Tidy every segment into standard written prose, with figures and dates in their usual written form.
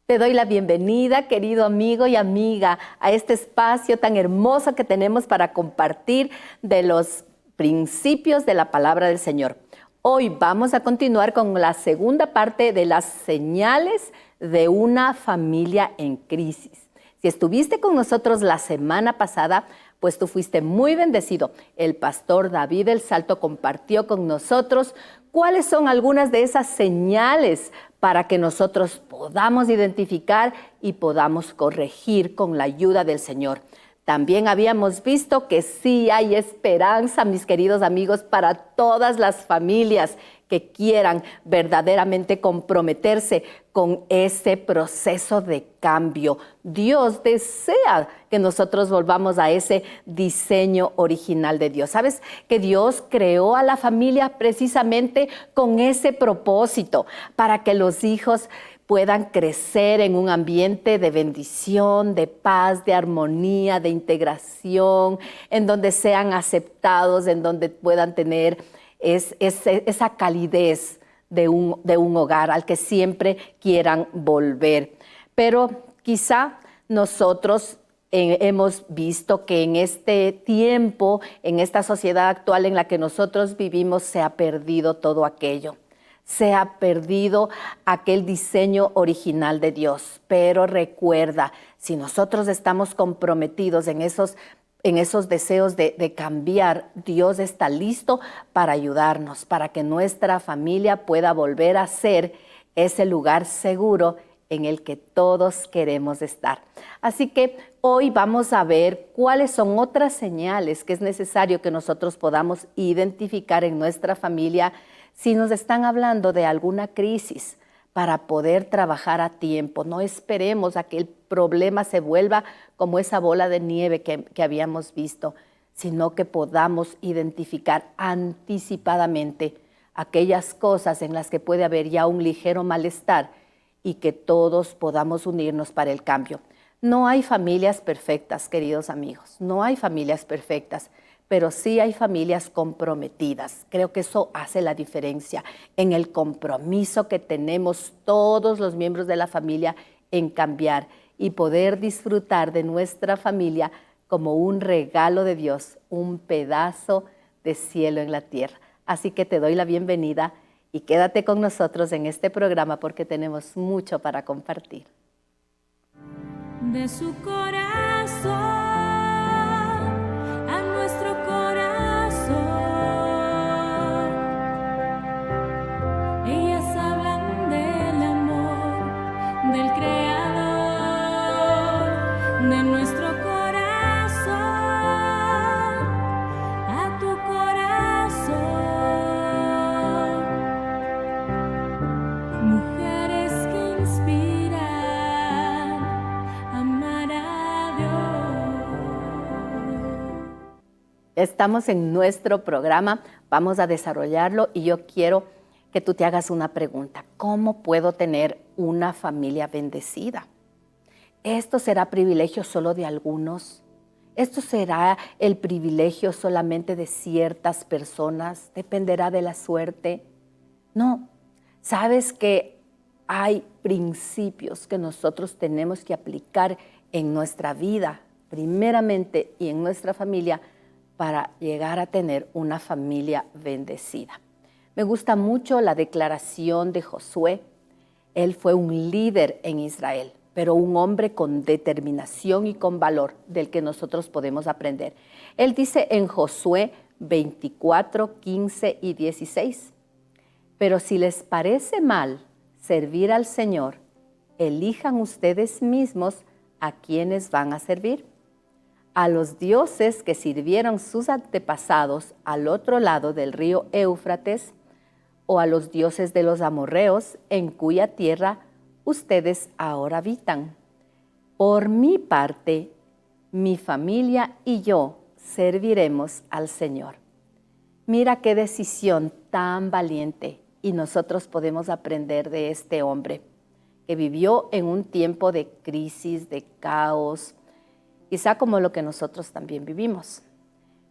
Te doy la bienvenida, querido amigo y amiga, a este espacio tan hermoso que tenemos para compartir de los principios de la palabra del Señor. Hoy vamos a continuar con la segunda parte de las señales de una familia en crisis. Si estuviste con nosotros la semana pasada, pues tú fuiste muy bendecido. El pastor David El Salto compartió con nosotros cuáles son algunas de esas señales para que nosotros podamos identificar y podamos corregir con la ayuda del Señor. También habíamos visto que sí hay esperanza, mis queridos amigos, para todas las familias que quieran verdaderamente comprometerse con ese proceso de cambio. Dios desea que nosotros volvamos a ese diseño original de Dios. ¿Sabes que Dios creó a la familia precisamente con ese propósito, para que los hijos puedan crecer en un ambiente de bendición, de paz, de armonía, de integración, en donde sean aceptados, en donde puedan tener esa calidez de un hogar al que siempre quieran volver? Pero quizá nosotros hemos visto que en este tiempo, en esta sociedad actual en la que nosotros vivimos, se ha perdido todo aquello. Se ha perdido aquel diseño original de Dios. Pero recuerda, si nosotros estamos comprometidos en esos deseos de cambiar, Dios está listo para ayudarnos, para que nuestra familia pueda volver a ser ese lugar seguro en el que todos queremos estar. Así que hoy vamos a ver cuáles son otras señales que es necesario que nosotros podamos identificar en nuestra familia si nos están hablando de alguna crisis, para poder trabajar a tiempo. No esperemos a que el problema se vuelva como esa bola de nieve que habíamos visto, sino que podamos identificar anticipadamente aquellas cosas en las que puede haber ya un ligero malestar y que todos podamos unirnos para el cambio. No hay familias perfectas, queridos amigos, no hay familias perfectas, pero sí hay familias comprometidas. Creo que eso hace la diferencia en el compromiso que tenemos todos los miembros de la familia en cambiar y poder disfrutar de nuestra familia como un regalo de Dios, un pedazo de cielo en la tierra. Así que te doy la bienvenida y quédate con nosotros en este programa porque tenemos mucho para compartir. De su corazón a nuestro corazón, ellas hablan del amor del Creador. De nuestro corazón a tu corazón, mujeres que inspiran amar a Dios. Estamos en nuestro programa, vamos a desarrollarlo y yo quiero que tú te hagas una pregunta. ¿Cómo puedo tener una familia bendecida? ¿Esto será privilegio solo de algunos? ¿Esto será el privilegio solamente de ciertas personas? ¿Dependerá de la suerte? No. ¿Sabes que hay principios que nosotros tenemos que aplicar en nuestra vida, primeramente, y en nuestra familia, para llegar a tener una familia bendecida? Me gusta mucho la declaración de Josué. Él fue un líder en Israel, pero un hombre con determinación y con valor del que nosotros podemos aprender. Él dice en Josué 24, 15 y 16, pero si les parece mal servir al Señor, elijan ustedes mismos a quienes van a servir. A los dioses que sirvieron sus antepasados al otro lado del río Éufrates, o a los dioses de los amorreos en cuya tierra ustedes ahora habitan. Por mi parte, mi familia y yo serviremos al Señor. Mira qué decisión tan valiente, y nosotros podemos aprender de este hombre que vivió en un tiempo de crisis, de caos, quizá como lo que nosotros también vivimos.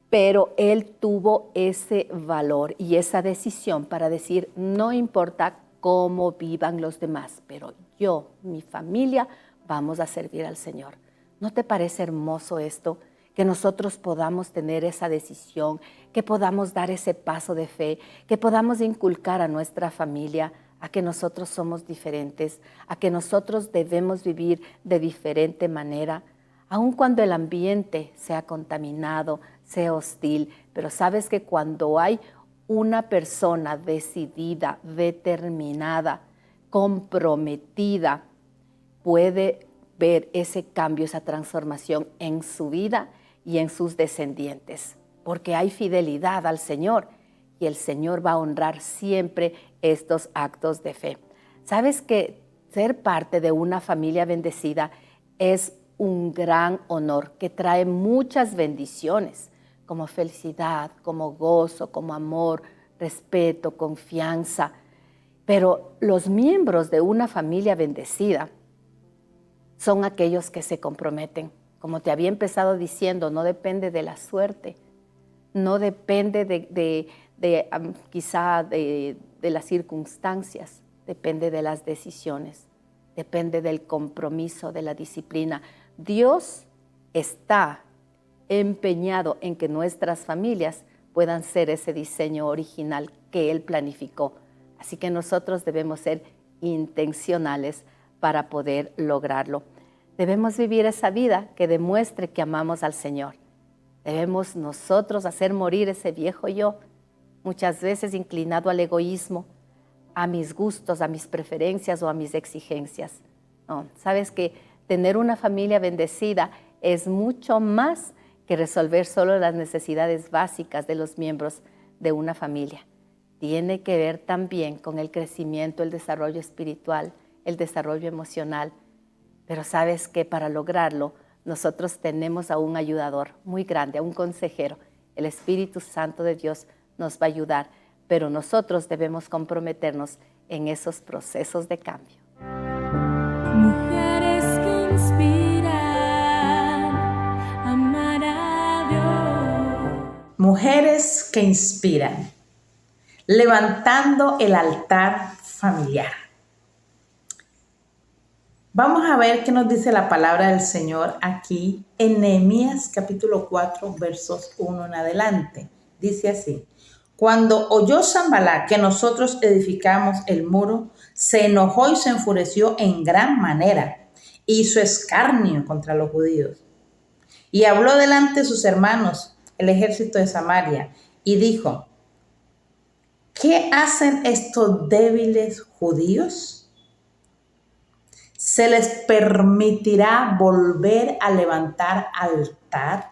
Pero él tuvo ese valor y esa decisión para decir, no importa cómo vivan los demás, pero yo, mi familia, vamos a servir al Señor. ¿No te parece hermoso esto? Que nosotros podamos tener esa decisión, que podamos dar ese paso de fe, que podamos inculcar a nuestra familia a que nosotros somos diferentes, a que nosotros debemos vivir de diferente manera, aun cuando el ambiente sea contaminado, sea hostil. Pero sabes que cuando hay una persona decidida, determinada, comprometida, puede ver ese cambio, esa transformación en su vida y en sus descendientes, porque hay fidelidad al Señor y el Señor va a honrar siempre estos actos de fe. Sabes que ser parte de una familia bendecida es un gran honor que trae muchas bendiciones, como felicidad, como gozo, como amor, respeto, confianza. Pero los miembros de una familia bendecida son aquellos que se comprometen. Como te había empezado diciendo, no depende de la suerte, no depende quizá de las circunstancias, depende de las decisiones, depende del compromiso, de la disciplina. Dios está empeñado en que nuestras familias puedan ser ese diseño original que Él planificó. Así que nosotros debemos ser intencionales para poder lograrlo. Debemos vivir esa vida que demuestre que amamos al Señor. Debemos nosotros hacer morir ese viejo yo, muchas veces inclinado al egoísmo, a mis gustos, a mis preferencias o a mis exigencias. No, sabes que tener una familia bendecida es mucho más que resolver solo las necesidades básicas de los miembros de una familia. Tiene que ver también con el crecimiento, el desarrollo espiritual, el desarrollo emocional. Pero sabes que para lograrlo, nosotros tenemos a un ayudador muy grande, a un consejero. El Espíritu Santo de Dios nos va a ayudar, pero nosotros debemos comprometernos en esos procesos de cambio. Mujeres que inspiran a amar a Dios. Mujeres que inspiran, levantando el altar familiar. Vamos a ver qué nos dice la palabra del Señor aquí en Nehemías capítulo 4, versos 1 en adelante. Dice así: cuando oyó Sanballat que nosotros edificamos el muro, se enojó y se enfureció en gran manera, hizo escarnio contra los judíos. Y habló delante de sus hermanos, el ejército de Samaria, y dijo: ¿qué hacen estos débiles judíos? ¿Se les permitirá volver a levantar altar?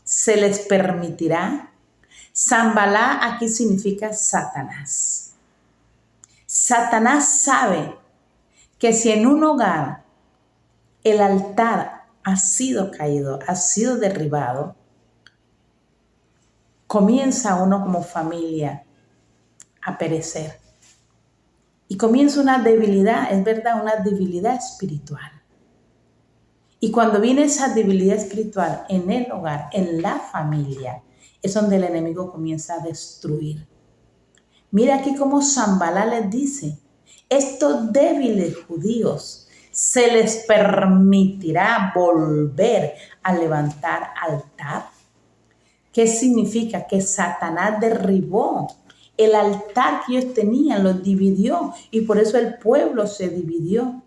¿Se les permitirá? Sanballat aquí significa Satanás. Satanás sabe que si en un hogar el altar ha sido caído, ha sido derribado, comienza uno como familia a perecer. Y comienza una debilidad, es verdad, una debilidad espiritual. Y cuando viene esa debilidad espiritual en el hogar, en la familia, es donde el enemigo comienza a destruir. Mira aquí cómo Sanballat les dice: estos débiles judíos, ¿se les permitirá volver a levantar altar? ¿Qué significa? Que Satanás derribó el altar que ellos tenían, los dividió, y por eso el pueblo se dividió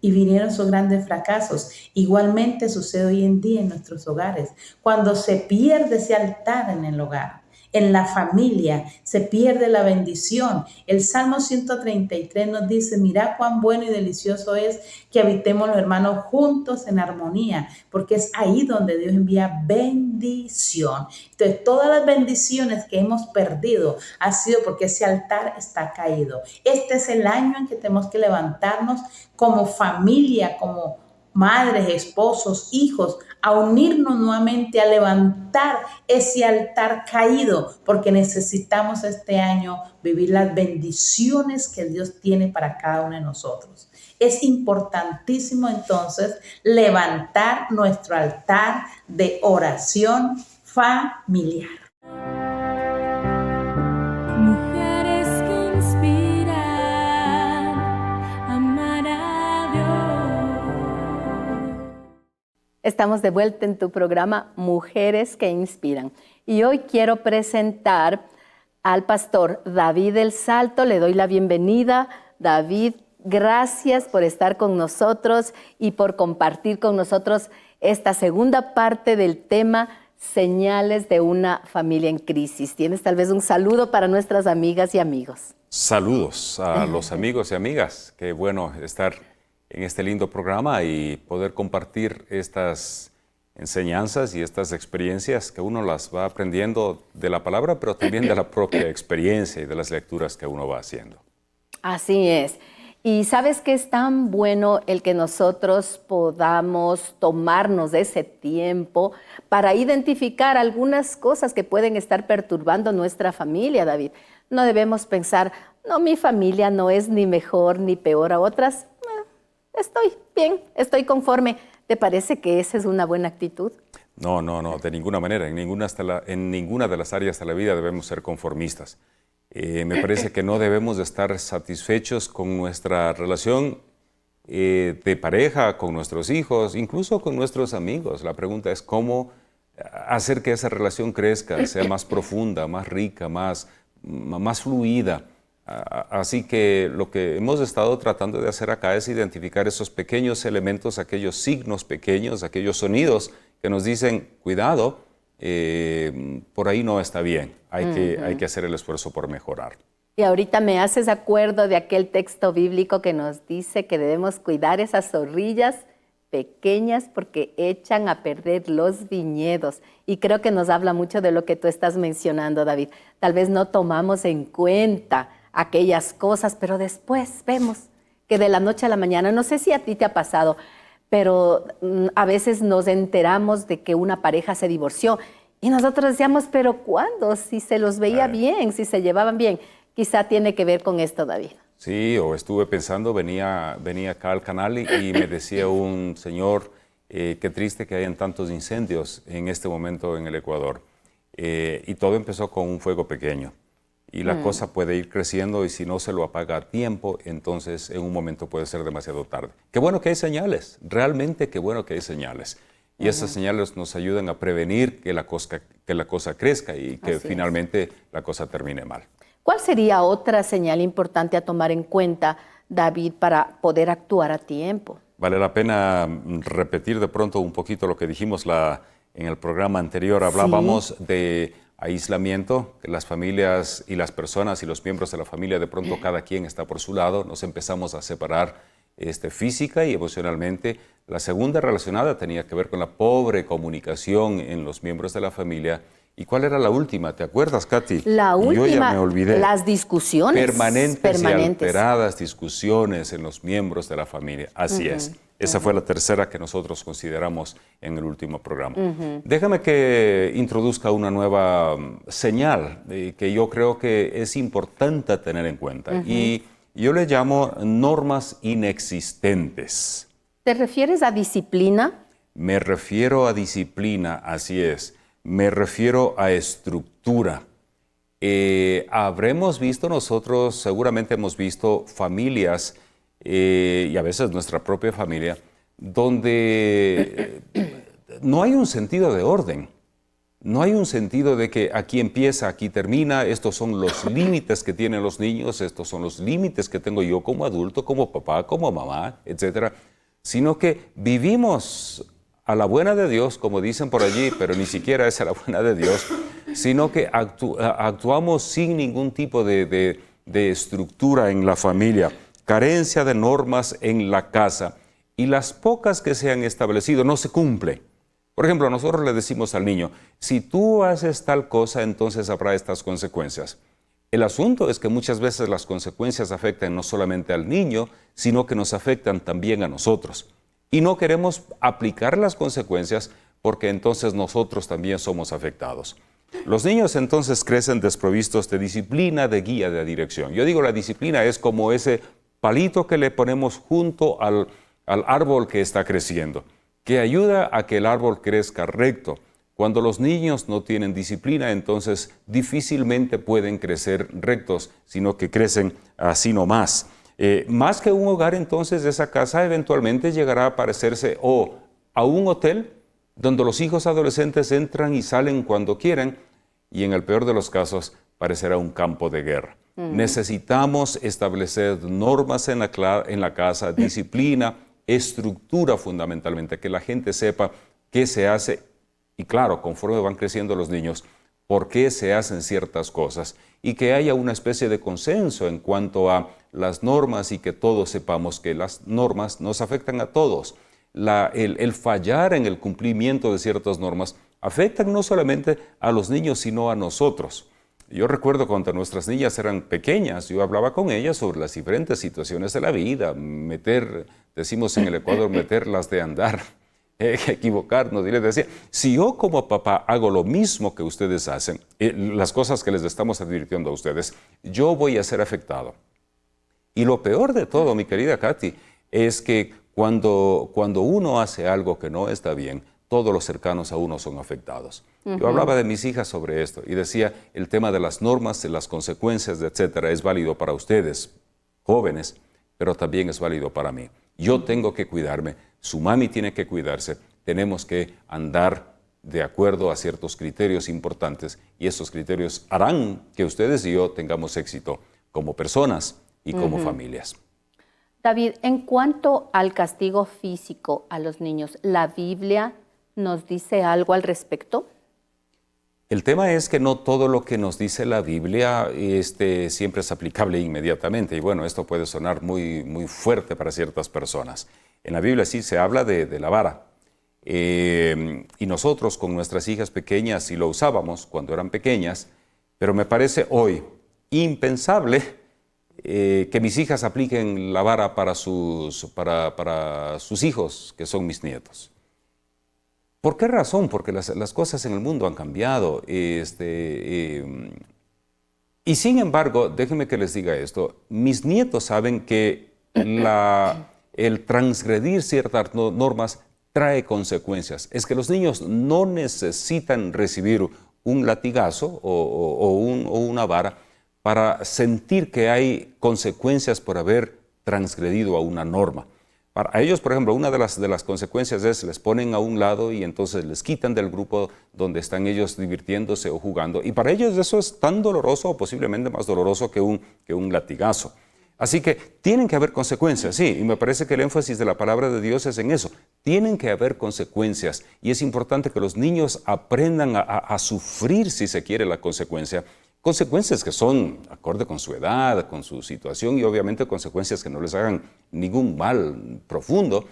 y vinieron esos grandes fracasos. Igualmente sucede hoy en día en nuestros hogares. Cuando se pierde ese altar en el hogar, en la familia, se pierde la bendición. El Salmo 133 nos dice: mirá cuán bueno y delicioso es que habitemos los hermanos juntos en armonía, porque es ahí donde Dios envía bendición. Entonces, todas las bendiciones que hemos perdido ha sido porque ese altar está caído. Este es el año en que tenemos que levantarnos como familia, como madres, esposos, hijos, a unirnos nuevamente, a levantar ese altar caído, porque necesitamos este año vivir las bendiciones que Dios tiene para cada uno de nosotros. Es importantísimo entonces levantar nuestro altar de oración familiar. Mujeres que inspiran a amar Estamos de vuelta en tu programa Mujeres que Inspiran. Y hoy quiero presentar al pastor David del Salto. Le doy la bienvenida. David, gracias por estar con nosotros y por compartir con nosotros esta segunda parte del tema Señales de una familia en crisis. ¿Tienes tal vez un saludo para nuestras amigas y amigos? Saludos a los amigos y amigas. Qué bueno estar en este lindo programa y poder compartir estas enseñanzas y estas experiencias que uno las va aprendiendo de la palabra, pero también de la propia experiencia y de las lecturas que uno va haciendo. Así es. Y sabes que es tan bueno el que nosotros podamos tomarnos de ese tiempo para identificar algunas cosas que pueden estar perturbando nuestra familia, David. No debemos pensar, no, mi familia no es ni mejor ni peor a otras. Estoy bien, estoy conforme. ¿Te parece que esa es una buena actitud? No, de ninguna manera. En ninguna de las áreas de la vida debemos ser conformistas. Me parece que no debemos de estar satisfechos con nuestra relación de pareja, con nuestros hijos, incluso con nuestros amigos. La pregunta es cómo hacer que esa relación crezca, sea más profunda, más rica, más fluida. Así que lo que hemos estado tratando de hacer acá es identificar esos pequeños elementos, aquellos signos pequeños, aquellos sonidos que nos dicen, cuidado, por ahí no está bien, hay que hacer el esfuerzo por mejorar. Y ahorita me haces acuerdo de aquel texto bíblico que nos dice que debemos cuidar esas zorrillas pequeñas porque echan a perder los viñedos. Y creo que nos habla mucho de lo que tú estás mencionando, David. Tal vez no tomamos en cuenta aquellas cosas, pero después vemos que de la noche a la mañana, no sé si a ti te ha pasado, pero a veces nos enteramos de que una pareja se divorció y nosotros decíamos, pero ¿cuándo? Si se los veía bien, si se llevaban bien. Quizá tiene que ver con esto, David. Sí, o estuve pensando, venía acá al canal y me decía un señor, qué triste que hayan tantos incendios en este momento en el Ecuador. Y todo empezó con un fuego pequeño. Y la cosa puede ir creciendo y si no se lo apaga a tiempo, entonces en un momento puede ser demasiado tarde. Qué bueno que hay señales, realmente qué bueno que hay señales. Y esas señales nos ayudan a prevenir que la cosa crezca y que finalmente la cosa termine mal. ¿Cuál sería otra señal importante a tomar en cuenta, David, para poder actuar a tiempo? Vale la pena repetir de pronto un poquito lo que dijimos en el programa anterior. Hablábamos de aislamiento, que las familias y las personas y los miembros de la familia de pronto cada quien está por su lado, nos empezamos a separar física y emocionalmente. La segunda relacionada tenía que ver con la pobre comunicación en los miembros de la familia. ¿Y cuál era la última? ¿Te acuerdas, Katy? La última, yo ya me olvidé. Las discusiones. Permanentes y alteradas discusiones en los miembros de la familia. Así es. Esa fue la tercera que nosotros consideramos en el último programa. Déjame que introduzca una nueva señal que yo creo que es importante tener en cuenta. Y yo le llamo normas inexistentes. ¿Te refieres a disciplina? Me refiero a disciplina, así es. Me refiero a estructura. Habremos visto nosotros, seguramente hemos visto familias y a veces nuestra propia familia, donde no hay un sentido de orden. No hay un sentido de que aquí empieza, aquí termina, estos son los límites que tienen los niños, estos son los límites que tengo yo como adulto, como papá, como mamá, etc. Sino que vivimos a la buena de Dios, como dicen por allí, pero ni siquiera es a la buena de Dios, sino que actuamos sin ningún tipo de estructura en la familia, carencia de normas en la casa, y las pocas que se han establecido no se cumplen. Por ejemplo, nosotros le decimos al niño, si tú haces tal cosa, entonces habrá estas consecuencias. El asunto es que muchas veces las consecuencias afectan no solamente al niño, sino que nos afectan también a nosotros. Y no queremos aplicar las consecuencias porque entonces nosotros también somos afectados. Los niños entonces crecen desprovistos de disciplina, de guía, de dirección. Yo digo la disciplina es como ese palito que le ponemos junto al árbol que está creciendo, que ayuda a que el árbol crezca recto. Cuando los niños no tienen disciplina, entonces difícilmente pueden crecer rectos, sino que crecen así nomás. Más que un hogar, entonces esa casa eventualmente llegará a parecerse o a un hotel donde los hijos adolescentes entran y salen cuando quieren y en el peor de los casos parecerá un campo de guerra. Necesitamos establecer normas en la casa, disciplina, estructura fundamentalmente, que la gente sepa qué se hace y claro, conforme van creciendo los niños, por qué se hacen ciertas cosas y que haya una especie de consenso en cuanto a las normas y que todos sepamos que las normas nos afectan a todos. El fallar en el cumplimiento de ciertas normas afectan no solamente a los niños, sino a nosotros. Yo recuerdo cuando nuestras niñas eran pequeñas, yo hablaba con ellas sobre las diferentes situaciones de la vida, decimos en el Ecuador, meterlas de andar, equivocarnos. Y les decía, si yo como papá hago lo mismo que ustedes hacen, las cosas que les estamos advirtiendo a ustedes, yo voy a ser afectado. Y lo peor de todo, mi querida Katy, es que cuando uno hace algo que no está bien, todos los cercanos a uno son afectados. Yo hablaba de mis hijas sobre esto y decía, el tema de las normas, de las consecuencias, etcétera, es válido para ustedes, jóvenes, pero también es válido para mí. Yo tengo que cuidarme, su mami tiene que cuidarse, tenemos que andar de acuerdo a ciertos criterios importantes y esos criterios harán que ustedes y yo tengamos éxito como personas y como familias. David, en cuanto al castigo físico a los niños, ¿la Biblia nos dice algo al respecto? El tema es que no todo lo que nos dice la Biblia siempre es aplicable inmediatamente. Y bueno, esto puede sonar muy, muy fuerte para ciertas personas. En la Biblia sí se habla de la vara. Y nosotros con nuestras hijas pequeñas sí lo usábamos cuando eran pequeñas, pero me parece hoy impensable que mis hijas apliquen la vara para sus hijos, que son mis nietos. ¿Por qué razón? Porque las cosas en el mundo han cambiado. Y sin embargo, déjenme que les diga esto, mis nietos saben que el transgredir ciertas normas trae consecuencias. Es que los niños no necesitan recibir un latigazo o una vara para sentir que hay consecuencias por haber transgredido a una norma. Para ellos, por ejemplo, una de las consecuencias es les ponen a un lado y entonces les quitan del grupo donde están ellos divirtiéndose o jugando. Y para ellos eso es tan doloroso o posiblemente más doloroso que un latigazo. Así que tienen que haber consecuencias, sí, y me parece que el énfasis de la palabra de Dios es en eso. Tienen que haber consecuencias y es importante que los niños aprendan a sufrir, si se quiere, la consecuencia. Consecuencias que son acorde con su edad, con su situación y obviamente consecuencias que no les hagan ningún mal profundo,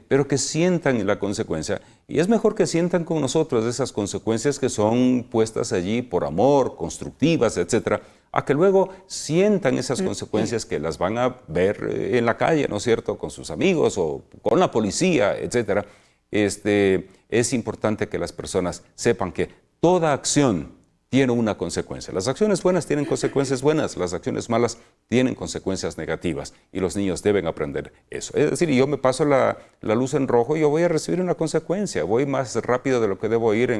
pero que sientan la consecuencia. Y es mejor que sientan con nosotros esas consecuencias que son puestas allí por amor, constructivas, etcétera, a que luego sientan esas consecuencias que las van a ver en la calle, ¿no es cierto?, con sus amigos o con la policía, etcétera. Es importante que las personas sepan que toda acción tiene una consecuencia. Las acciones buenas tienen consecuencias buenas, las acciones malas tienen consecuencias negativas y los niños deben aprender eso. Es decir, yo me paso la luz en rojo y yo voy a recibir una consecuencia, voy más rápido de lo que debo ir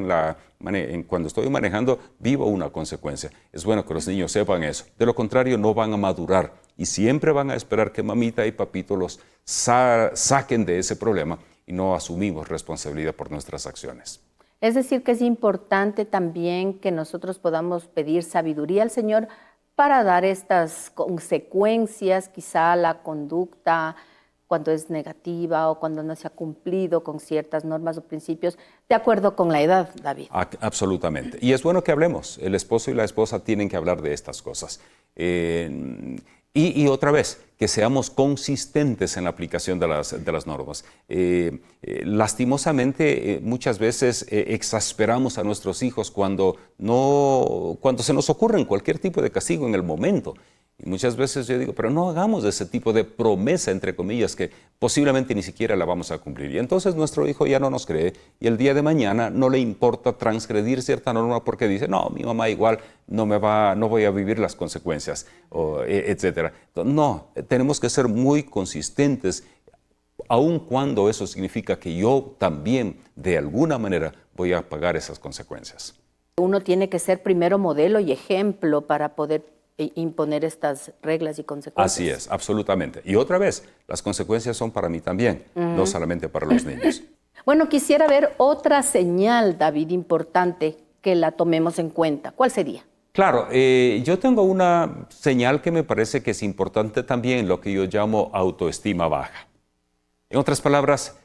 cuando estoy manejando, vivo una consecuencia. Es bueno que los niños sepan eso, de lo contrario no van a madurar y siempre van a esperar que mamita y papito los saquen de ese problema y no asumimos responsabilidad por nuestras acciones. Es decir, que es importante también que nosotros podamos pedir sabiduría al Señor para dar estas consecuencias, quizá la conducta cuando es negativa o cuando no se ha cumplido con ciertas normas o principios, de acuerdo con la edad, David. Absolutamente. Y es bueno que hablemos. El esposo y la esposa tienen que hablar de estas cosas. Y otra vez, que seamos consistentes en la aplicación de las normas. Lastimosamente, muchas veces exasperamos a nuestros hijos cuando se nos ocurre cualquier tipo de castigo en el momento. Y muchas veces yo digo, pero no hagamos ese tipo de promesa, entre comillas, que posiblemente ni siquiera la vamos a cumplir. Y entonces nuestro hijo ya no nos cree y el día de mañana no le importa transgredir cierta norma porque dice, no, mi mamá igual no voy a vivir las consecuencias, etc. No, tenemos que ser muy consistentes, aun cuando eso significa que yo también, de alguna manera, voy a pagar esas consecuencias. Uno tiene que ser primero modelo y ejemplo para poder imponer estas reglas y consecuencias. Así es, absolutamente. Y otra vez, las consecuencias son para mí también, no solamente para los niños. Bueno, quisiera ver otra señal, David, importante que la tomemos en cuenta. ¿Cuál sería? Claro, yo tengo una señal que me parece que es importante también, lo que yo llamo autoestima baja. En otras palabras,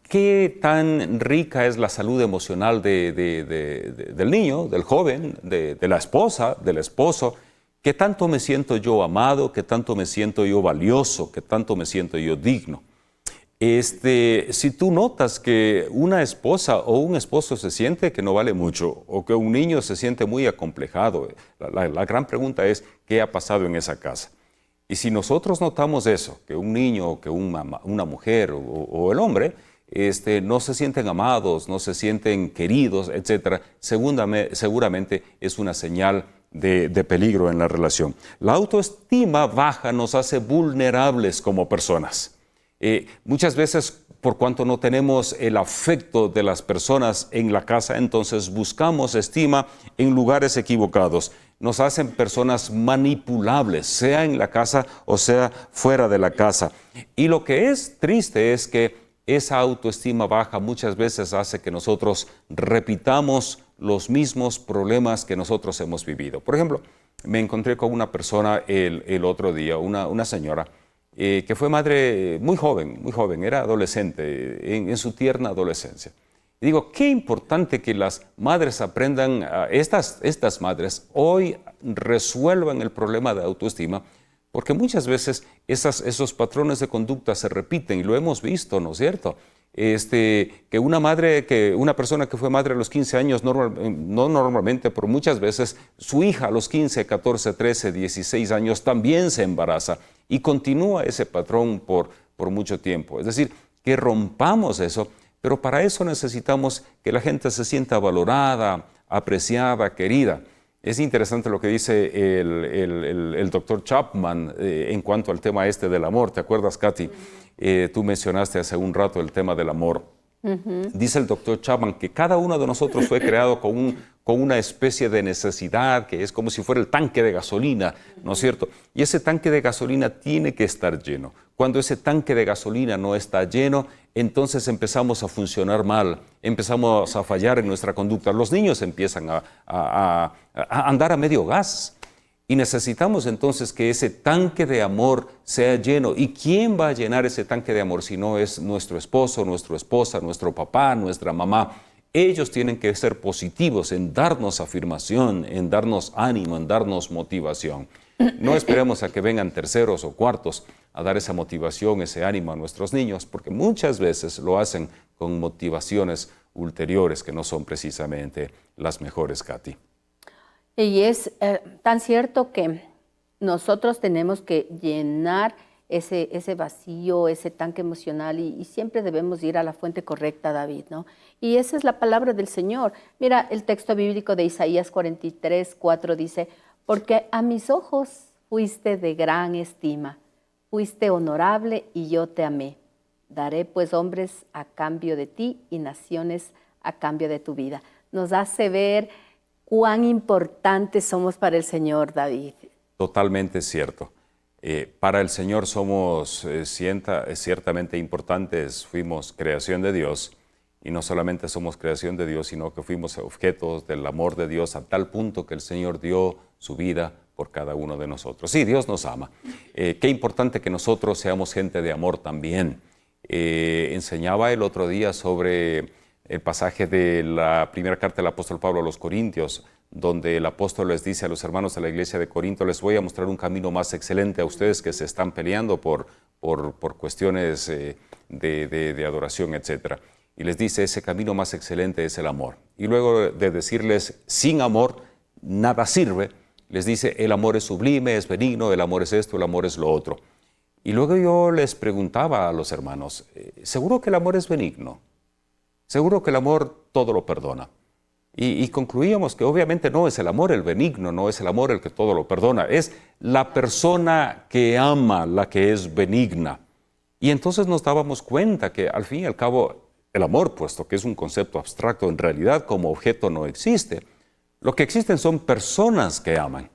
¿qué tan rica es la salud emocional del niño, del joven, de la esposa, del esposo? ¿Qué tanto me siento yo amado? ¿Qué tanto me siento yo valioso? ¿Qué tanto me siento yo digno? Si tú notas que una esposa o un esposo se siente que no vale mucho o que un niño se siente muy acomplejado, la gran pregunta es, ¿qué ha pasado en esa casa? Y si nosotros notamos eso, que un niño, que una mujer o el hombre no se sienten amados, no se sienten queridos, etc., seguramente es una señal de peligro en la relación. La autoestima baja nos hace vulnerables como personas. Muchas veces, por cuanto no tenemos el afecto de las personas en la casa, entonces buscamos estima en lugares equivocados. Nos hacen personas manipulables, sea en la casa o sea fuera de la casa. Y lo que es triste es que esa autoestima baja muchas veces hace que nosotros repitamos los mismos problemas que nosotros hemos vivido. Por ejemplo, me encontré con una persona el otro día, una señora, que fue madre muy joven, era adolescente, en su tierna adolescencia. Y digo, qué importante que las madres aprendan, estas madres hoy resuelvan el problema de autoestima, porque muchas veces esos patrones de conducta se repiten y lo hemos visto, ¿no es cierto? Que una persona que fue madre a los 15 años, no normalmente, pero muchas veces su hija a los 15, 14, 13, 16 años también se embaraza y continúa ese patrón por mucho tiempo. Es decir, que rompamos eso, pero para eso necesitamos que la gente se sienta valorada, apreciada, querida. Es interesante lo que dice el doctor Chapman en cuanto al tema del amor. ¿Te acuerdas, Katy? Tú mencionaste hace un rato el tema del amor. Dice el doctor Chapman que cada uno de nosotros fue creado con una especie de necesidad que es como si fuera el tanque de gasolina, ¿no es cierto? Y ese tanque de gasolina tiene que estar lleno. Cuando ese tanque de gasolina no está lleno, entonces empezamos a funcionar mal, empezamos a fallar en nuestra conducta. Los niños empiezan a andar a medio gas. Y necesitamos entonces que ese tanque de amor sea lleno. ¿Y quién va a llenar ese tanque de amor si no es nuestro esposo, nuestra esposa, nuestro papá, nuestra mamá? Ellos tienen que ser positivos en darnos afirmación, en darnos ánimo, en darnos motivación. No esperemos a que vengan terceros o cuartos a dar esa motivación, ese ánimo a nuestros niños, porque muchas veces lo hacen con motivaciones ulteriores que no son precisamente las mejores, Katy. Y es tan cierto que nosotros tenemos que llenar ese vacío, ese tanque emocional y siempre debemos ir a la fuente correcta, David, ¿no? Y esa es la palabra del Señor. Mira, el texto bíblico de Isaías 43:4 dice, porque a mis ojos fuiste de gran estima, fuiste honorable y yo te amé. Daré pues hombres a cambio de ti y naciones a cambio de tu vida. Nos hace ver cuán importantes somos para el Señor, David. Totalmente cierto. Para el Señor somos ciertamente importantes, fuimos creación de Dios, y no solamente somos creación de Dios, sino que fuimos objetos del amor de Dios a tal punto que el Señor dio su vida por cada uno de nosotros. Sí, Dios nos ama. Qué importante que nosotros seamos gente de amor también. Enseñaba el otro día sobre el pasaje de la primera carta del apóstol Pablo a los Corintios, donde el apóstol les dice a los hermanos de la iglesia de Corinto, les voy a mostrar un camino más excelente a ustedes que se están peleando por cuestiones de adoración, etc. Y les dice, ese camino más excelente es el amor. Y luego de decirles, sin amor nada sirve, les dice, el amor es sublime, es benigno, el amor es esto, el amor es lo otro. Y luego yo les preguntaba a los hermanos, ¿seguro que el amor es benigno? ¿Seguro que el amor todo lo perdona? Y concluíamos que obviamente no es el amor el benigno, no es el amor el que todo lo perdona, es la persona que ama la que es benigna. Y entonces nos dábamos cuenta que al fin y al cabo el amor, puesto que es un concepto abstracto, en realidad como objeto no existe. Lo que existen son personas que aman.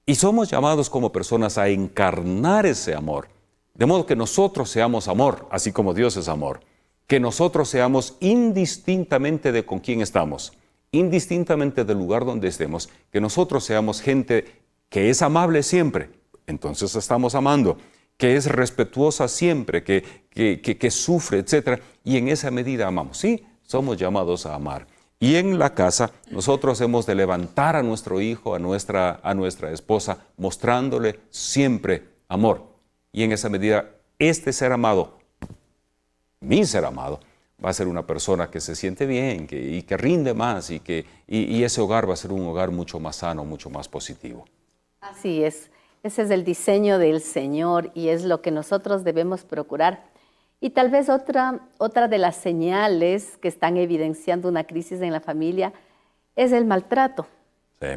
Y somos llamados como personas a encarnar ese amor, de modo que nosotros seamos amor, así como Dios es amor. que nosotros seamos indistintamente de con quién estamos, indistintamente del lugar donde estemos, que nosotros seamos gente que es amable siempre, entonces estamos amando, que es respetuosa siempre, que sufre, etc. Y en esa medida amamos. Sí, somos llamados a amar. Y en la casa nosotros hemos de levantar a nuestro hijo, a nuestra esposa, mostrándole siempre amor. Y en esa medida, este ser amado, mi ser amado, va a ser una persona que se siente bien y que rinde más y ese hogar va a ser un hogar mucho más sano, mucho más positivo. Así es. Ese es el diseño del Señor y es lo que nosotros debemos procurar. Y tal vez otra de las señales que están evidenciando una crisis en la familia es el maltrato. Sí.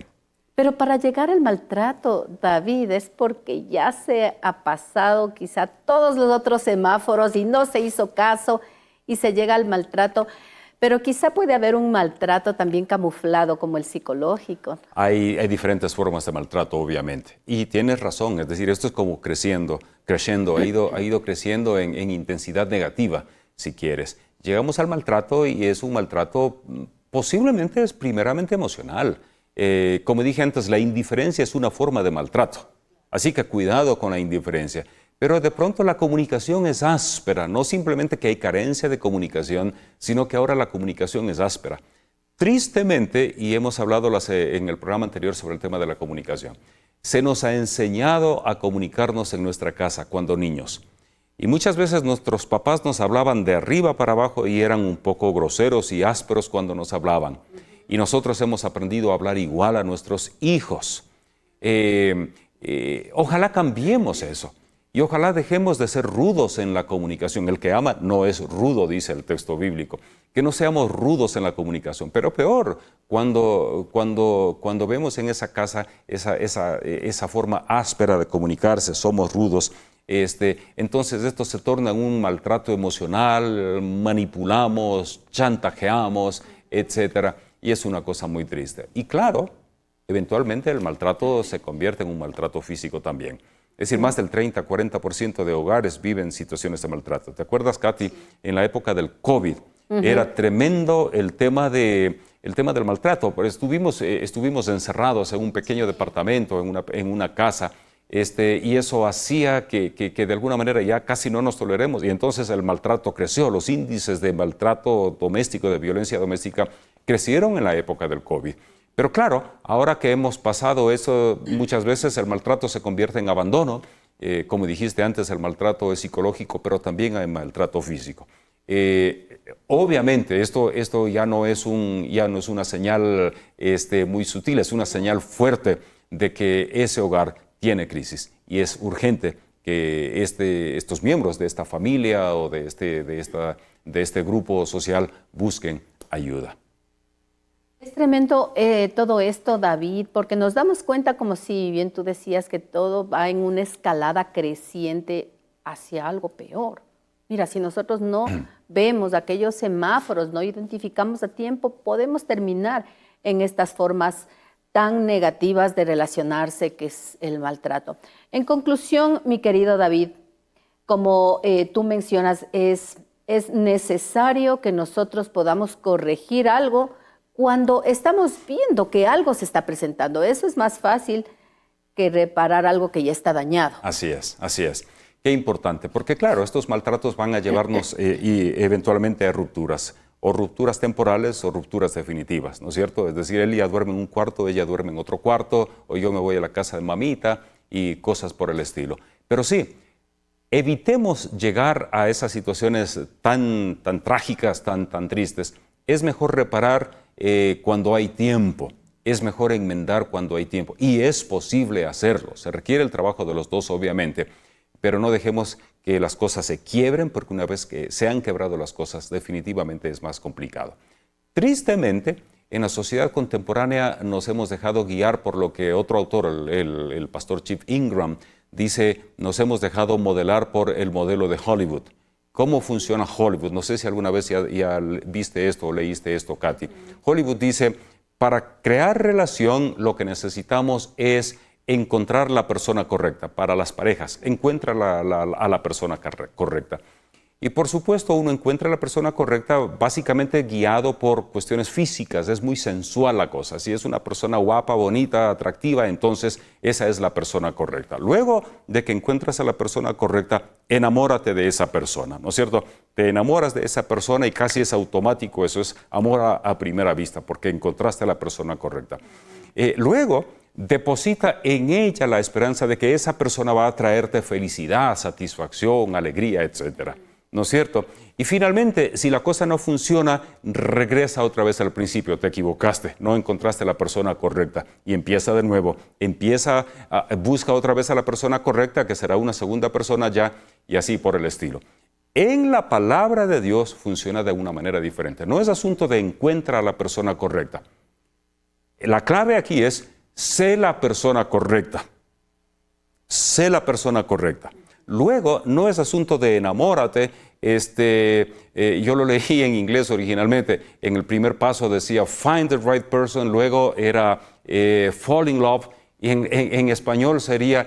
Pero para llegar al maltrato, David, es porque ya se ha pasado quizá todos los otros semáforos y no se hizo caso y se llega al maltrato. Pero quizá puede haber un maltrato también camuflado como el psicológico. Hay diferentes formas de maltrato, obviamente. Y tienes razón, es decir, esto es como creciendo, ha ido creciendo en intensidad negativa, si quieres. Llegamos al maltrato y es un maltrato posiblemente es primeramente emocional. Como dije antes, la indiferencia es una forma de maltrato. Así que cuidado con la indiferencia. Pero de pronto la comunicación es áspera, no simplemente que hay carencia de comunicación, sino que ahora la comunicación es áspera. Tristemente, y hemos hablado en el programa anterior sobre el tema de la comunicación, se nos ha enseñado a comunicarnos en nuestra casa cuando niños. Y muchas veces nuestros papás nos hablaban de arriba para abajo y eran un poco groseros y ásperos cuando nos hablaban. Y nosotros hemos aprendido a hablar igual a nuestros hijos. Ojalá cambiemos eso. Y ojalá dejemos de ser rudos en la comunicación. El que ama no es rudo, dice el texto bíblico. Que no seamos rudos en la comunicación. Pero peor, cuando vemos en esa casa esa forma áspera de comunicarse, somos rudos, entonces esto se torna en un maltrato emocional, manipulamos, chantajeamos, etc. Y es una cosa muy triste. Y claro, eventualmente el maltrato se convierte en un maltrato físico también. Es decir, más del 30-40% de hogares viven situaciones de maltrato. ¿Te acuerdas, Katy? En la época del COVID era tremendo el tema del maltrato. Pero estuvimos encerrados en un pequeño departamento, en una casa, y eso hacía que de alguna manera ya casi no nos toleremos. Y entonces el maltrato creció. Los índices de maltrato doméstico, de violencia doméstica, crecieron en la época del COVID. Pero claro, ahora que hemos pasado eso, muchas veces el maltrato se convierte en abandono. Como dijiste antes, el maltrato es psicológico, pero también hay maltrato físico. Obviamente, esto ya no es una señal muy sutil, es una señal fuerte de que ese hogar tiene crisis. Y es urgente que estos miembros de esta familia o de este grupo social busquen ayuda. Es tremendo todo esto, David, porque nos damos cuenta, como si bien tú decías, que todo va en una escalada creciente hacia algo peor. Mira, si nosotros no vemos aquellos semáforos, no identificamos a tiempo, podemos terminar en estas formas tan negativas de relacionarse, que es el maltrato. En conclusión, mi querido David, como tú mencionas, es necesario que nosotros podamos corregir algo cuando estamos viendo que algo se está presentando. Eso es más fácil que reparar algo que ya está dañado. Así es, así es. Qué importante, porque claro, estos maltratos van a llevarnos y eventualmente a rupturas, o rupturas temporales o rupturas definitivas, ¿no es cierto? Es decir, él ya duerme en un cuarto, ella duerme en otro cuarto, o yo me voy a la casa de mamita y cosas por el estilo. Pero sí, evitemos llegar a esas situaciones tan trágicas, tan tristes. Es mejor reparar cuando hay tiempo, es mejor enmendar cuando hay tiempo, y es posible hacerlo. Se requiere el trabajo de los dos, obviamente, pero no dejemos que las cosas se quiebren, porque una vez que se han quebrado las cosas, definitivamente es más complicado. Tristemente, en la sociedad contemporánea nos hemos dejado guiar por lo que otro autor, el pastor Chief Ingram, dice, nos hemos dejado modelar por el modelo de Hollywood. ¿Cómo funciona Hollywood? No sé si alguna vez ya viste esto o leíste esto, Katy. Hollywood dice, para crear relación lo que necesitamos es encontrar la persona correcta. Para las parejas, encuentra a la persona correcta. Y por supuesto uno encuentra a la persona correcta básicamente guiado por cuestiones físicas, es muy sensual la cosa. Si es una persona guapa, bonita, atractiva, entonces esa es la persona correcta. Luego de que encuentras a la persona correcta, enamórate de esa persona, ¿no es cierto? Te enamoras de esa persona y casi es automático, eso es amor a primera vista, porque encontraste a la persona correcta. Luego, deposita en ella la esperanza de que esa persona va a traerte felicidad, satisfacción, alegría, etcétera. ¿No es cierto? Y finalmente, si la cosa no funciona, regresa otra vez al principio. Te equivocaste, no encontraste a la persona correcta y empieza de nuevo. Busca otra vez a la persona correcta, que será una segunda persona ya, y así por el estilo. En la palabra de Dios funciona de una manera diferente. No es asunto de encuentra a la persona correcta. La clave aquí es, sé la persona correcta. Sé la persona correcta. Luego, no es asunto de enamórate. Yo lo leí en inglés originalmente. En el primer paso decía find the right person, luego era fall in love. Y en español sería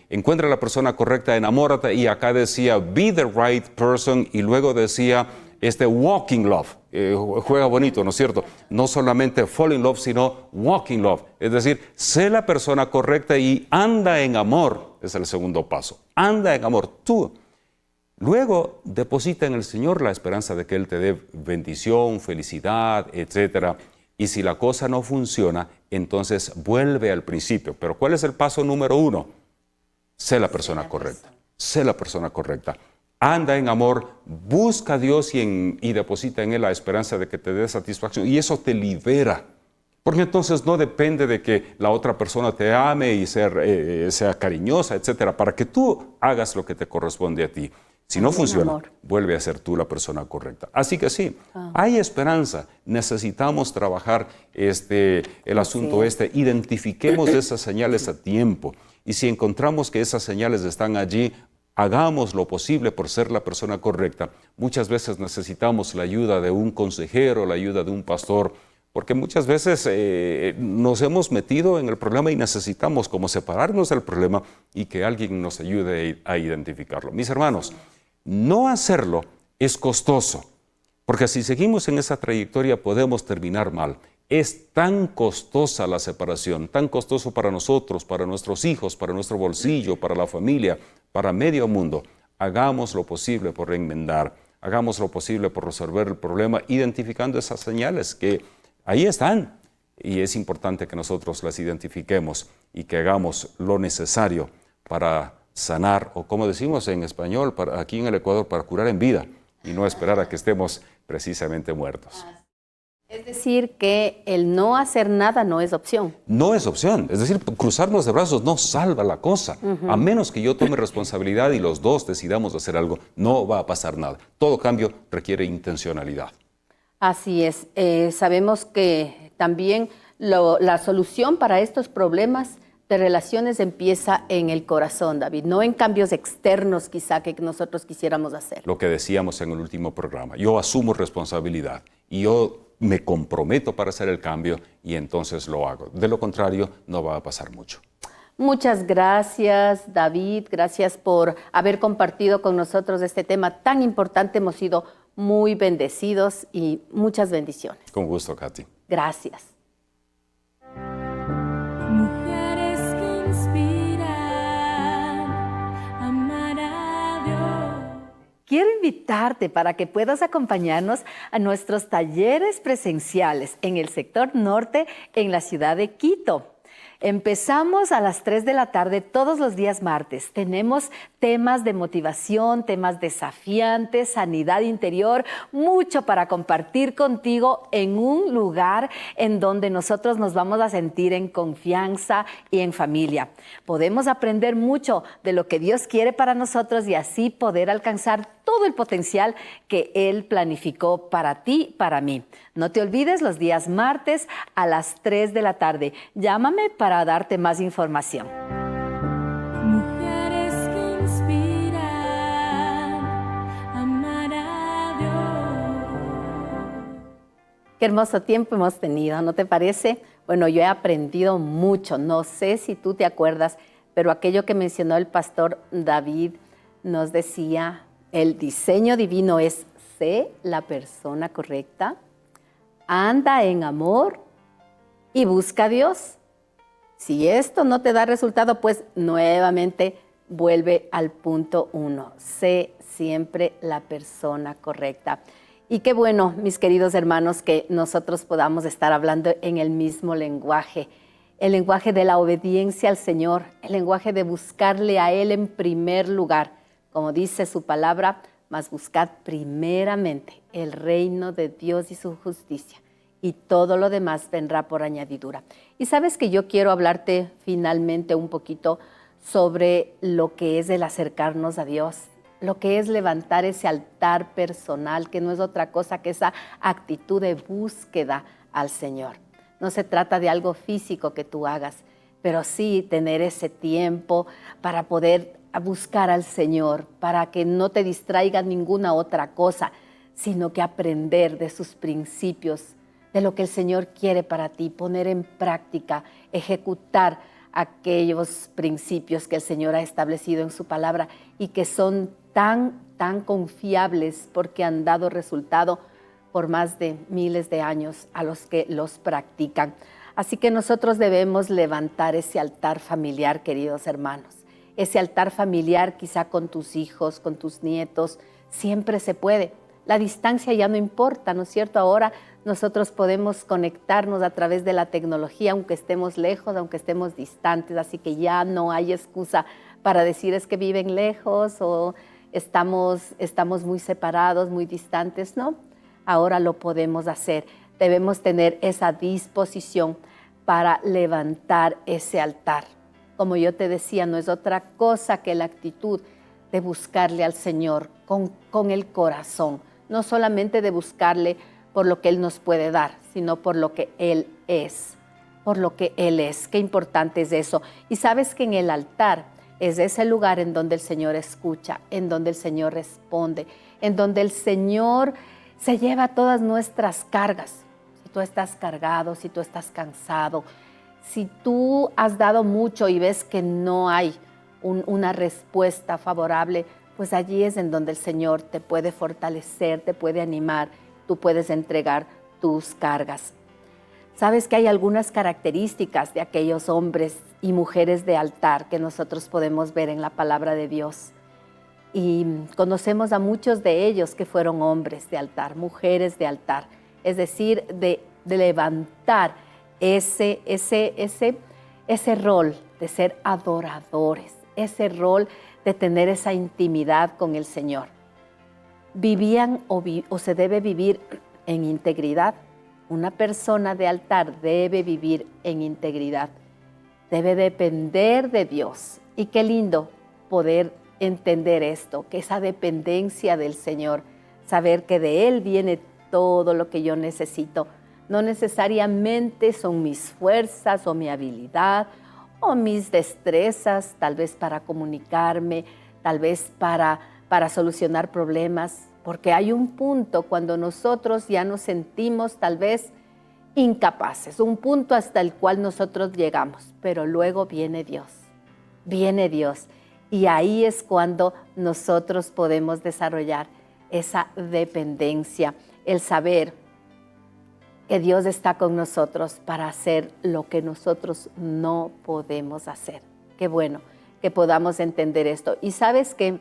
encuentra la persona correcta, enamórate. Y acá decía be the right person y luego decía walk in love. Juega bonito, ¿no es cierto? No solamente fall in love, sino walk in love. Es decir, sé la persona correcta y anda en amor. Es el segundo paso. Anda en amor, tú. Luego, deposita en el Señor la esperanza de que Él te dé bendición, felicidad, etc. Y si la cosa no funciona, entonces vuelve al principio. Pero ¿cuál es el paso número 1? Sé la persona correcta. Sé la persona correcta. Anda en amor, busca a Dios y deposita en Él la esperanza de que te dé satisfacción. Y eso te libera. Porque entonces no depende de que la otra persona te ame y sea cariñosa, etcétera, para que tú hagas lo que te corresponde a ti. Si no funciona, vuelve a ser tú la persona correcta. Así que sí, hay esperanza. Necesitamos trabajar el asunto Identifiquemos esas señales a tiempo. Y si encontramos que esas señales están allí, hagamos lo posible por ser la persona correcta. Muchas veces necesitamos la ayuda de un consejero, la ayuda de un pastor, porque muchas veces nos hemos metido en el problema y necesitamos como separarnos del problema y que alguien nos ayude a identificarlo. Mis hermanos, no hacerlo es costoso, porque si seguimos en esa trayectoria podemos terminar mal. Es tan costosa la separación, tan costoso para nosotros, para nuestros hijos, para nuestro bolsillo, para la familia, para medio mundo. Hagamos lo posible por enmendar, hagamos lo posible por resolver el problema, identificando esas señales que ahí están. Y es importante que nosotros las identifiquemos y que hagamos lo necesario para sanar, o como decimos en español, aquí en el Ecuador, para curar en vida y no esperar a que estemos precisamente muertos. Es decir, que el no hacer nada no es opción. No es opción. Es decir, cruzarnos de brazos no salva la cosa. A menos que yo tome responsabilidad y los dos decidamos hacer algo, no va a pasar nada. Todo cambio requiere intencionalidad. Así es. Sabemos que también la solución para estos problemas de relaciones empieza en el corazón, David, no en cambios externos quizá que nosotros quisiéramos hacer. Lo que decíamos en el último programa, yo asumo responsabilidad y yo me comprometo para hacer el cambio y entonces lo hago. De lo contrario, no va a pasar mucho. Muchas gracias, David. Gracias por haber compartido con nosotros este tema tan importante. Hemos sido muy bendecidos y muchas bendiciones. Con gusto, Katy. Gracias. Mujeres que inspiran a amar a Dios. Quiero invitarte para que puedas acompañarnos a nuestros talleres presenciales en el sector norte en la ciudad de Quito. Empezamos a las 3 de la tarde todos los días martes. Tenemos temas de motivación, temas desafiantes, sanidad interior, mucho para compartir contigo en un lugar en donde nosotros nos vamos a sentir en confianza y en familia. Podemos aprender mucho de lo que Dios quiere para nosotros y así poder alcanzar todo el potencial que Él planificó para ti, para mí. No te olvides los días martes a las 3 de la tarde. Llámame para darte más información. Mujeres que inspiran a amar a Dios. Qué hermoso tiempo hemos tenido, ¿no te parece? Bueno, yo he aprendido mucho. No sé si tú te acuerdas, pero aquello que mencionó el pastor David nos decía, el diseño divino es: sé la persona correcta, anda en amor y busca a Dios. Si esto no te da resultado, pues nuevamente vuelve al punto 1. Sé siempre la persona correcta. Y qué bueno, mis queridos hermanos, que nosotros podamos estar hablando en el mismo lenguaje. El lenguaje de la obediencia al Señor, el lenguaje de buscarle a Él en primer lugar. Como dice su palabra, mas buscad primeramente el reino de Dios y su justicia, y todo lo demás vendrá por añadidura. Y sabes que yo quiero hablarte finalmente un poquito sobre lo que es el acercarnos a Dios, lo que es levantar ese altar personal, que no es otra cosa que esa actitud de búsqueda al Señor. No se trata de algo físico que tú hagas, pero sí tener ese tiempo para poder buscar al Señor, para que no te distraiga ninguna otra cosa, sino que aprender de sus principios, de lo que el Señor quiere para ti, poner en práctica, ejecutar aquellos principios que el Señor ha establecido en su palabra y que son tan confiables porque han dado resultado por más de miles de años a los que los practican. Así que nosotros debemos levantar ese altar familiar, queridos hermanos. Ese altar familiar quizá con tus hijos, con tus nietos, siempre se puede. La distancia ya no importa, ¿no es cierto? Ahora nosotros podemos conectarnos a través de la tecnología, aunque estemos lejos, aunque estemos distantes, así que ya no hay excusa para decir es que viven lejos o estamos muy separados, muy distantes, ¿no? Ahora lo podemos hacer. Debemos tener esa disposición para levantar ese altar. Como yo te decía, no es otra cosa que la actitud de buscarle al Señor con el corazón, no solamente de buscarle por lo que Él nos puede dar, sino por lo que Él es, por lo que Él es. Qué importante es eso. Y sabes que en el altar es ese lugar en donde el Señor escucha, en donde el Señor responde, en donde el Señor se lleva todas nuestras cargas. Si tú estás cargado, si tú estás cansado, si tú has dado mucho y ves que no hay una respuesta favorable, pues allí es en donde el Señor te puede fortalecer, te puede animar, tú puedes entregar tus cargas. Sabes que hay algunas características de aquellos hombres y mujeres de altar que nosotros podemos ver en la palabra de Dios. Y conocemos a muchos de ellos que fueron hombres de altar, mujeres de altar, es decir, de levantar ese rol de ser adoradores, ese rol de tener esa intimidad con el Señor. Vivían o se debe vivir en integridad. Una persona de altar debe vivir en integridad, debe depender de Dios. Y qué lindo poder entender esto, que esa dependencia del Señor, saber que de Él viene todo lo que yo necesito. No necesariamente son mis fuerzas o mi habilidad o mis destrezas, tal vez para comunicarme, tal vez para solucionar problemas, porque hay un punto cuando nosotros ya nos sentimos tal vez incapaces, un punto hasta el cual nosotros llegamos, pero luego viene Dios, y ahí es cuando nosotros podemos desarrollar esa dependencia, el saber que Dios está con nosotros para hacer lo que nosotros no podemos hacer. Qué bueno que podamos entender esto. Y sabes que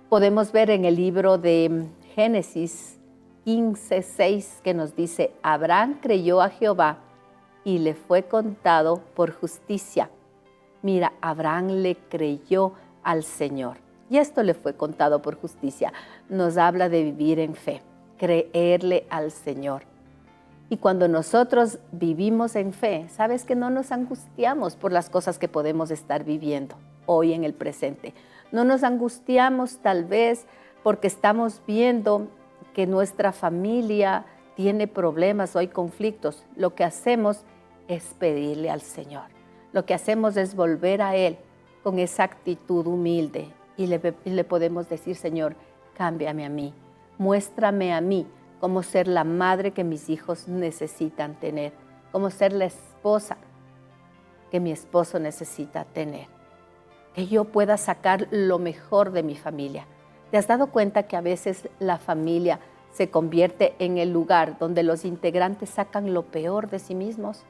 podemos ver en el libro de Génesis 15:6 que nos dice: Abraham creyó a Jehová y le fue contado por justicia. Mira, Abraham le creyó al Señor y esto le fue contado por justicia. Nos habla de vivir en fe, creerle al Señor. Y cuando nosotros vivimos en fe, sabes que no nos angustiamos por las cosas que podemos estar viviendo hoy en el presente. No nos angustiamos tal vez porque estamos viendo que nuestra familia tiene problemas o hay conflictos. Lo que hacemos es pedirle al Señor. Lo que hacemos es volver a Él con esa actitud humilde y le podemos decir: Señor, cámbiame a mí, muéstrame a mí cómo ser la madre que mis hijos necesitan tener, cómo ser la esposa que mi esposo necesita tener. que yo pueda sacar lo mejor de mi familia. ¿Te has dado cuenta que a veces la familia se convierte en el lugar donde los integrantes sacan lo peor de sí mismos?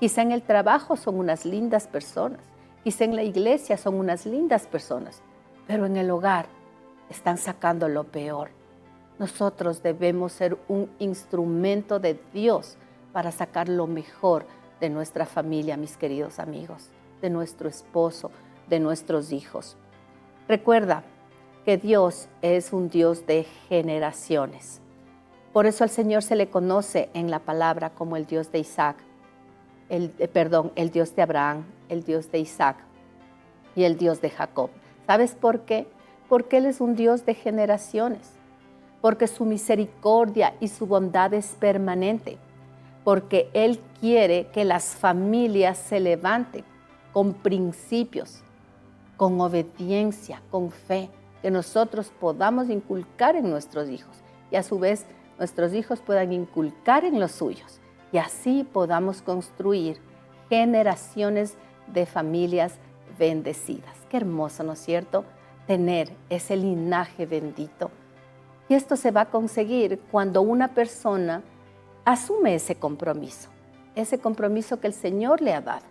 Quizá en el trabajo son unas lindas personas, quizá en la iglesia son unas lindas personas, pero en el hogar están sacando lo peor. Nosotros debemos ser un instrumento de Dios para sacar lo mejor de nuestra familia, mis queridos amigos, de nuestro esposo, de nuestros hijos. Recuerda que Dios es un Dios de generaciones. Por eso al Señor se le conoce en la palabra como el Dios de Isaac, el Dios de Abraham, el Dios de Isaac y el Dios de Jacob. ¿Sabes por qué? Porque Él es un Dios de generaciones, porque su misericordia y su bondad es permanente, porque Él quiere que las familias se levanten con principios, con obediencia, con fe, que nosotros podamos inculcar en nuestros hijos y a su vez nuestros hijos puedan inculcar en los suyos y así podamos construir generaciones de familias bendecidas. Qué hermoso, ¿no es cierto? Tener ese linaje bendito. Y esto se va a conseguir cuando una persona asume ese compromiso que el Señor le ha dado,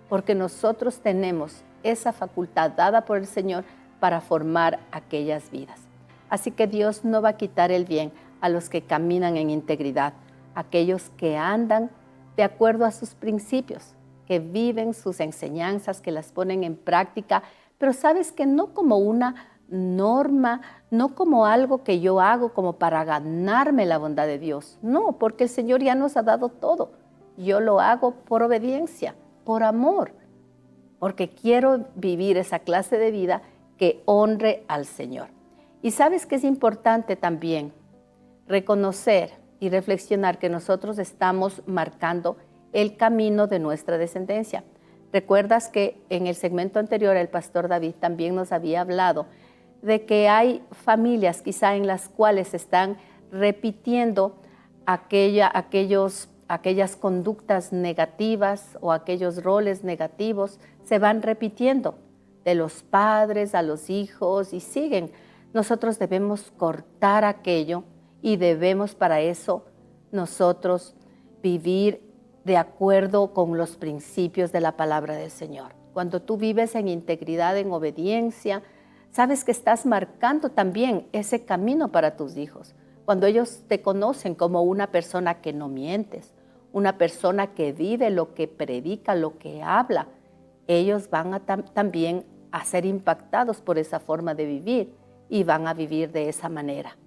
porque nosotros tenemos esa facultad dada por el Señor para formar aquellas vidas. Así que Dios no va a quitar el bien a los que caminan en integridad, aquellos que andan de acuerdo a sus principios, que viven sus enseñanzas, que las ponen en práctica, pero sabes que no como una norma, no como algo que yo hago como para ganarme la bondad de Dios. No, porque el Señor ya nos ha dado todo. Yo lo hago por obediencia, por amor, porque quiero vivir esa clase de vida que honre al Señor. Y sabes que es importante también reconocer y reflexionar que nosotros estamos marcando el camino de nuestra descendencia. Recuerdas que en el segmento anterior el pastor David también nos había hablado de que hay familias quizá en las cuales están repitiendo aquellas conductas negativas o aquellos roles negativos, se van repitiendo de los padres a los hijos y siguen. Nosotros debemos cortar aquello y debemos para eso nosotros vivir de acuerdo con los principios de la palabra del Señor. Cuando tú vives en integridad, en obediencia, sabes que estás marcando también ese camino para tus hijos. Cuando ellos te conocen como una persona que no mientes, una persona que vive lo que predica, lo que habla, ellos van a también a ser impactados por esa forma de vivir y van a vivir de esa manera.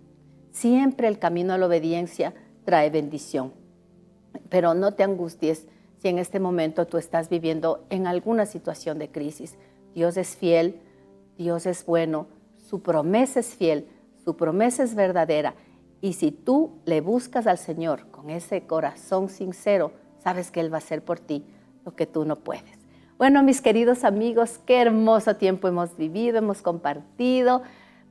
Siempre el camino a la obediencia trae bendición. Pero no te angusties si en este momento tú estás viviendo en alguna situación de crisis. Dios es fiel, Dios es bueno, su promesa es fiel, su promesa es verdadera. Y si tú le buscas al Señor con ese corazón sincero, sabes que Él va a hacer por ti lo que tú no puedes. Bueno, mis queridos amigos, qué hermoso tiempo hemos vivido, hemos compartido.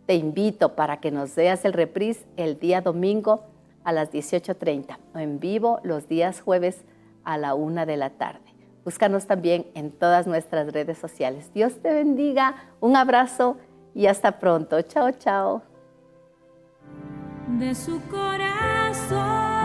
Te invito para que nos veas el reprise el día domingo a las 18:30 o en vivo los días jueves a la 1 de la tarde. Búscanos también en todas nuestras redes sociales. Dios te bendiga, un abrazo y hasta pronto. Chao, chao. De su corazón.